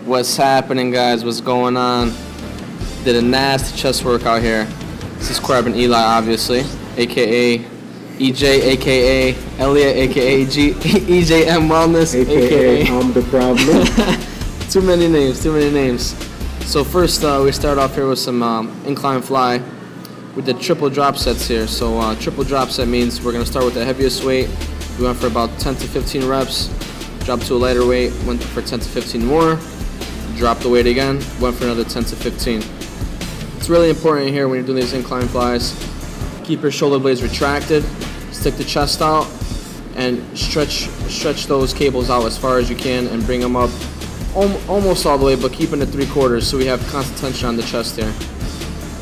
What's happening, guys? What's going on? Did a nasty chest workout here. This is Korab and Eli, obviously, aka EJ, aka Elliot, aka EJM Wellness, aka I'm the problem. Too many names. So first, we start off here with some incline fly. We did triple drop sets here. So triple drop set means we're gonna start with the heaviest weight. We went for about 10 to 15 reps. Dropped to a lighter weight, went for 10 to 15 more. Dropped the weight again, went for another 10 to 15. It's really important here when you're doing these incline flies. Keep your shoulder blades retracted, stick the chest out, and stretch those cables out as far as you can and bring them up almost all the way, but keeping it 3/4 so we have constant tension on the chest here.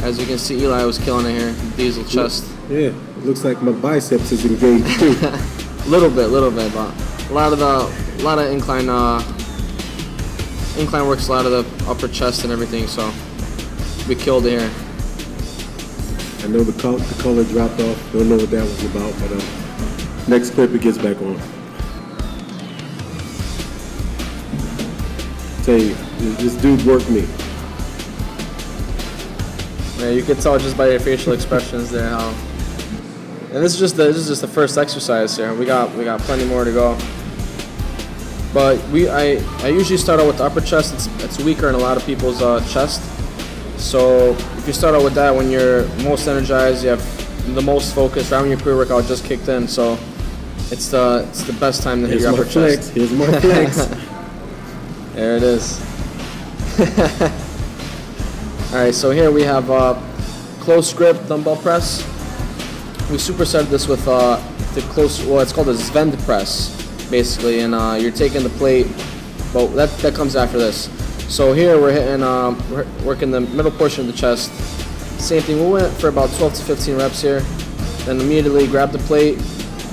As you can see, Eli was killing it here, diesel chest. Yeah, it looks like my biceps is engaged too. little bit, but a lot of incline works a lot of the upper chest and everything, so we killed it here. I know the color dropped off. Don't know what that was about, but next clip it gets back on. Tell you, this dude worked me. Yeah, you can tell just by your facial expressions there how. And this is just the first exercise here. We got plenty more to go. But I usually start out with the upper chest. It's weaker in a lot of people's chest. So if you start out with that when you're most energized, you have the most focus, right when your pre-workout just kicked in. So it's the best time to hit your upper chest. Here's my flex. There it is. All right, so here we have close grip dumbbell press. We supersetted this with the close. Well, it's called a Svend press, basically, and you're taking the plate. But that comes after this. So here we're hitting, we're working the middle portion of the chest. Same thing. We went for about 12 to 15 reps here. Then immediately grab the plate.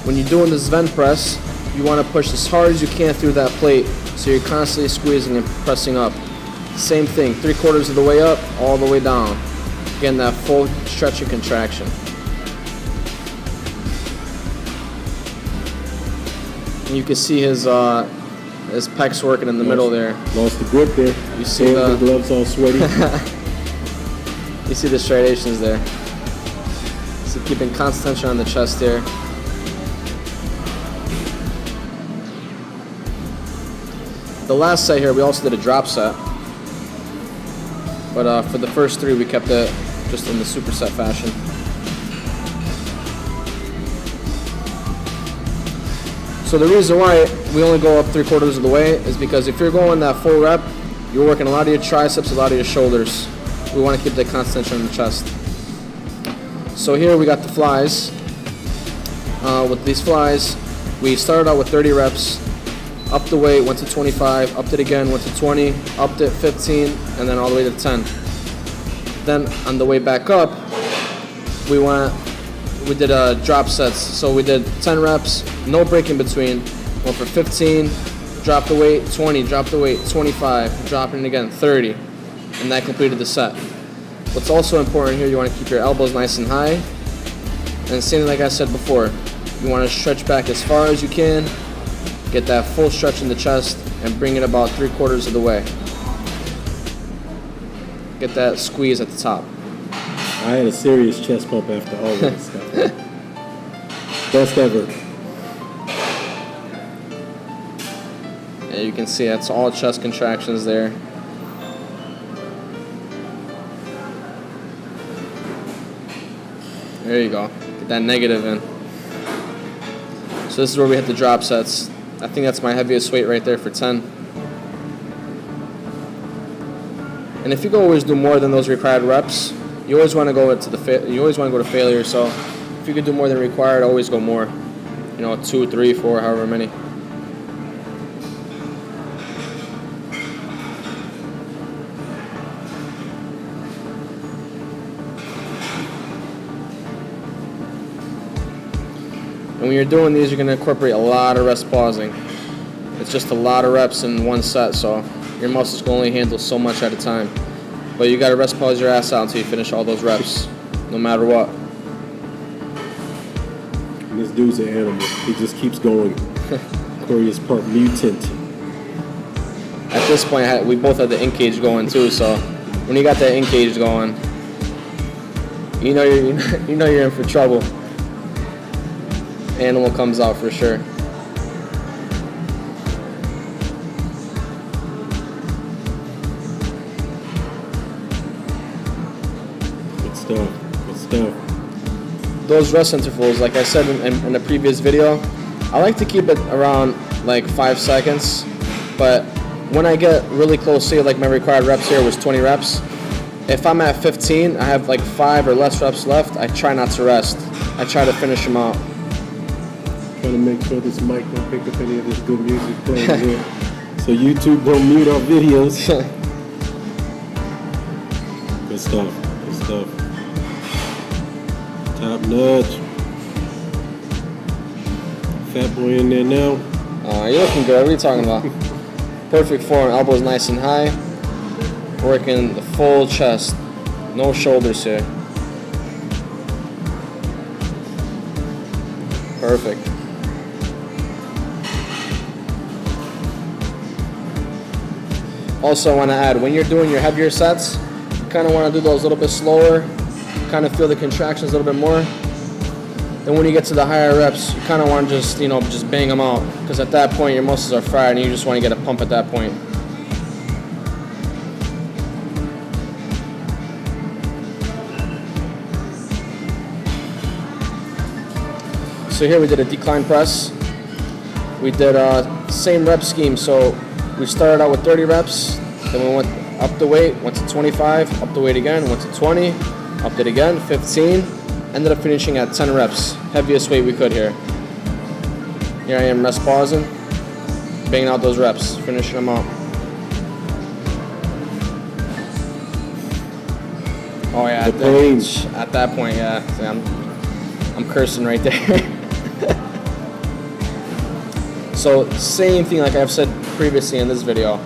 When you're doing the Svend press, you want to push as hard as you can through that plate, so you're constantly squeezing and pressing up. Same thing, 3/4 of the way up, all the way down. Again, that full stretch and contraction. And you can see his pecs working in the middle there. Lost the grip there. You see the gloves all sweaty. You see the striations there. So keeping constant tension on the chest here. The last set here, we also did a drop set. But for the first 3, we kept it just in the superset fashion. So the reason why we only go up 3/4 of the way is because if you're going that full rep, you're working a lot of your triceps, a lot of your shoulders. We want to keep that constant tension on the chest. So here we got the flies. With these flies, we started out with 30 reps, up the weight, went to 25, upped it again, went to 20, upped it 15, and then all the way to 10. Then on the way back up, we did drop sets. So we did 10 reps, no break in between. Went for 15, dropped the weight, 20, dropped the weight, 25, dropping it again, 30. And that completed the set. What's also important here, you want to keep your elbows nice and high. And same like I said before, you want to stretch back as far as you can, get that full stretch in the chest, and bring it about 3/4 of the way. Get that squeeze at the top. I had a serious chest pump after all this stuff. Best ever. Yeah, you can see that's all chest contractions there. There you go. Get that negative in. So this is where we hit the drop sets. I think that's my heaviest weight right there for 10. And if you can always do more than those required reps, you always want to go to failure. So if you can do more than required, always go more. 2, 3, 4, however many. And when you're doing these, you're going to incorporate a lot of rest pausing. It's just a lot of reps in one set, so your muscles can only handle so much at a time. But you got to rest pause your ass out until you finish all those reps, no matter what. And this dude's an animal. He just keeps going. Corey is part mutant. at this point, we both had the in cage going too. So when you got that in cage going, you know you're in for trouble. Animal comes out for sure. Good stuff. Good stuff. Those rest intervals, like I said in the previous video, I like to keep it around like 5 seconds, but when I get really close, say like my required reps here was 20 reps, if I'm at 15, I have like 5 or less reps left, I try not to rest. I try to finish them out. Trying to make sure this mic don't pick up any of this good music playing here, so YouTube don't mute our videos. Good stuff. Good stuff. Top notch. Fat boy in there now. You're looking good. What are you talking about? Perfect form. Elbows nice and high. Working the full chest. No shoulders here. Perfect. Also, I want to add, when you're doing your heavier sets, you kind of want to do those a little bit slower. Kind of feel the contractions a little bit more. Then when you get to the higher reps, you kind of want to just, just bang them out, because at that point your muscles are fried and you just want to get a pump at that point. So here we did a decline press. We did same rep scheme. So we started out with 30 reps, then we went up the weight, went to 25, up the weight again, went to 20, upped it again, 15. Ended up finishing at 10 reps, heaviest weight we could here. Here I am rest pausing, banging out those reps, finishing them out. Oh yeah, at that point, yeah, see, I'm cursing right there. So same thing like I've said previously in this video.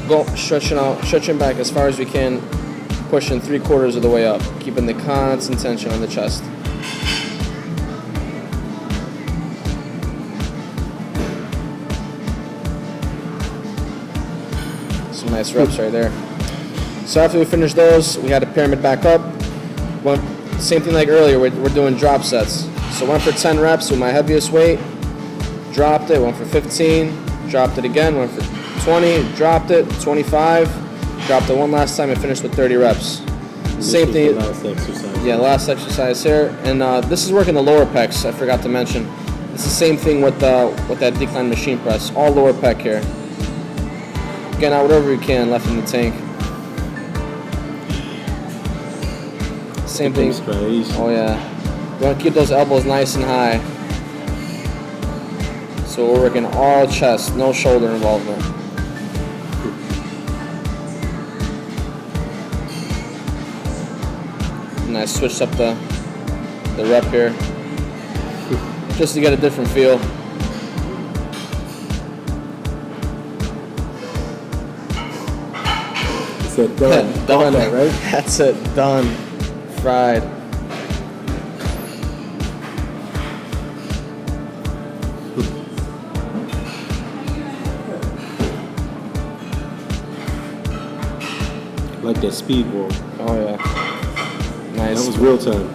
Go stretching out, stretching back as far as we can, pushing 3/4 of the way up, keeping the constant tension on the chest. Some nice reps right there. So after we finished those, we had to pyramid back up. Same thing like earlier, we're doing drop sets. So went for 10 reps with my heaviest weight, dropped it, went for 15, dropped it again, went for 20, dropped it, 25, dropped it one last time and finished with 30 reps. Same thing. Last exercise. Yeah, last exercise here. And this is working the lower pecs, I forgot to mention. It's the same thing with that decline machine press, all lower pec here. Getting out whatever you can left in the tank. Same thing. Oh yeah. You want to keep those elbows nice and high. So we're working all chest, no shoulder involvement. And I switched up the rep here, just to get a different feel. It's a done. Done, right? That's it, done. Fried. Like that speed walk. Oh yeah. Nice. That was real time.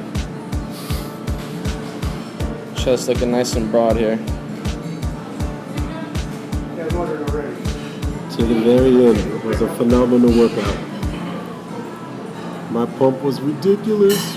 Chest looking nice and broad here. To the very end, it was a phenomenal workout. My pump was ridiculous.